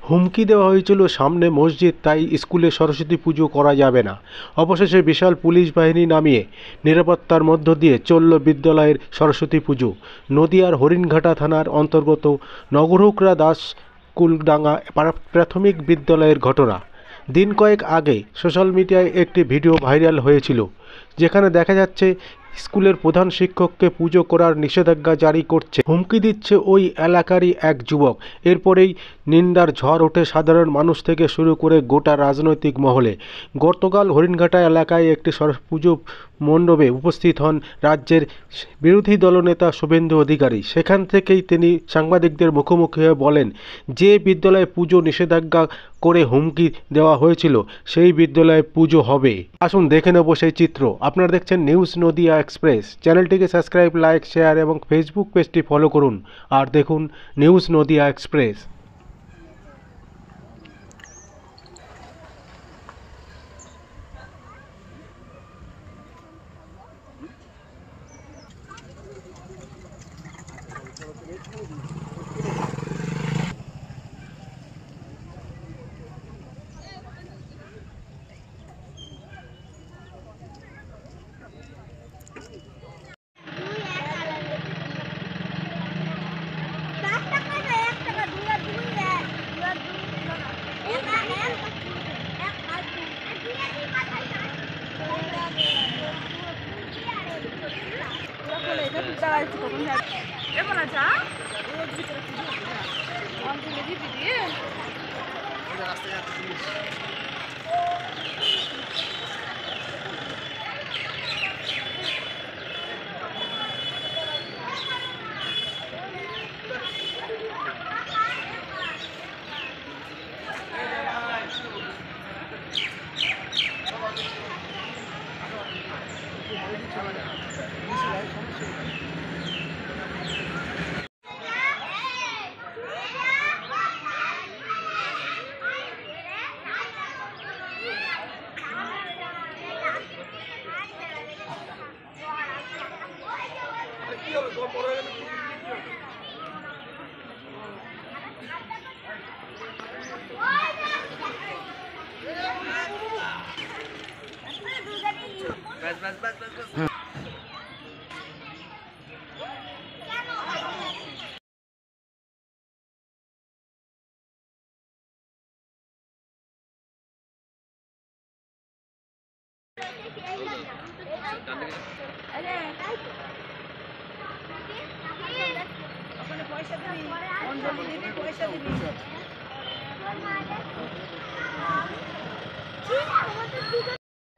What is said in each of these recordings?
হুমকি দেওয়া হয়েছিল সামনে মসজিদ, তাই স্কুলে সরস্বতী পুজো করা যাবে না। অবশেষে বিশাল পুলিশ বাহিনী নামিয়ে নিরাপত্তার মধ্য দিয়ে চলল বিদ্যালয়ের সরস্বতী পুজো। নদিয়ার হরিণঘাটা থানার অন্তর্গত নগরুকরা দাস কুলডাঙ্গা প্রাথমিক বিদ্যালয়ের ঘটনা। দিন কয়েক আগে সোশ্যাল মিডিয়ায় একটি ভিডিও ভাইরাল হয়েছিল, যেখানে দেখা যাচ্ছে স্কুলের প্রধান শিক্ষককে পুজো করার নিষেধাজ্ঞা জারি করছে, হুমকি দিচ্ছে ওই এলাকারই এক যুবক। এরপরেই নিন্দার ঝড় ওঠে সাধারণ মানুষ থেকে শুরু করে গোটা রাজনৈতিক মহলে। গতকাল হরিণঘাটা এলাকায় একটি সরস্বতী পুজো মণ্ডপে উপস্থিত হন রাজ্যের বিরোধী দলনেতা শুভেন্দু অধিকারী। সেখান থেকেই তিনি সাংবাদিকদের মুখোমুখি হয়ে বলেন, যে বিদ্যালয়ে পুজো নিষেধাজ্ঞা করে হুমকি দেওয়া হয়েছিল সেই বিদ্যালয়ে পুজো হবে। আসুন দেখে নেব সেই চিত্র। আপনারা দেখছেন নিউজ নদিয়া এক্সপ্রেস। চ্যানেলটিকে সাবস্ক্রাইব, লাইক, শেয়ার এবং ফেসবুক পেজটি ফলো করুন আর দেখুন নিউজ নদিয়া এক্সপ্রেস।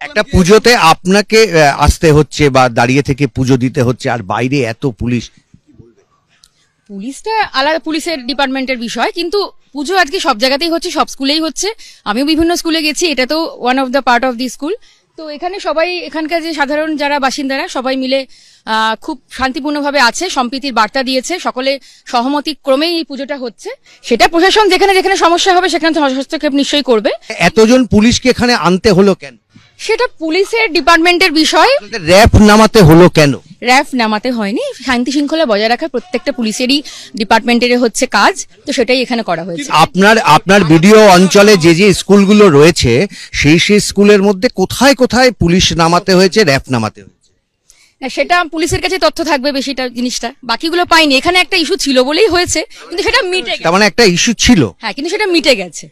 একটা পুজোতে আপনাকে আসতে হচ্ছে বা দাঁড়িয়ে থেকে পুজো দিতে হচ্ছে, আর বাইরে এত পুলিশ। পুলিশটা আলাদা, পুলিশের ডিপার্টমেন্টের বিষয়, কিন্তু পুজো আজকে সব জায়গাতেই হচ্ছে, সব স্কুলেই হচ্ছে। আমিও বিভিন্ন স্কুলে গেছি, এটা তো one of the part of the school. তো এখানে সবাই, এখানকার যে সাধারণ যারা বাসিন্দারা সবাই মিলে খুব শান্তিপূর্ণভাবে আছে, সম্প্রীতির বার্তা দিয়েছে, সকলে সহমতি ক্রমেই এই পুজোটা হচ্ছে। সেটা প্রশাসন যেখানে যেখানে সমস্যা হবে সেখানে হস্তক্ষেপ নিশ্চয়ই করবে। এতজন পুলিশকে এখানে আনতে হলো কেন? সেটা পুলিশের ডিপার্টমেন্টের বিষয়। র্যাফ নামাতে হলো কেন? র্যাফ নামাতে হয়নি, শান্তি শৃঙ্খলা বজায় রাখা প্রত্যেকটা পুলিশেরই ডিপার্টমেন্টের হচ্ছে কাজ, তো সেটাই এখানে করা হয়েছে। আপনার ভিডিও অঞ্চলে যে যে স্কুলগুলো রয়েছে সেই স্কুলের মধ্যে কোথায় কোথায় পুলিশ নামাতে হয়েছে, র্যাফ নামাতে হয়েছে? সেটা পুলিশের কাছে তথ্য থাকবে বেশিটা, জিনিসটা বাকিগুলো পাইনি। এখানে একটা ইস্যু ছিল বলেই হয়েছে, কিন্তু সেটা মিটে গেছে। তার মানে একটা ইস্যু ছিল, হ্যাঁ, কিন্তু সেটা মিটে গেছে।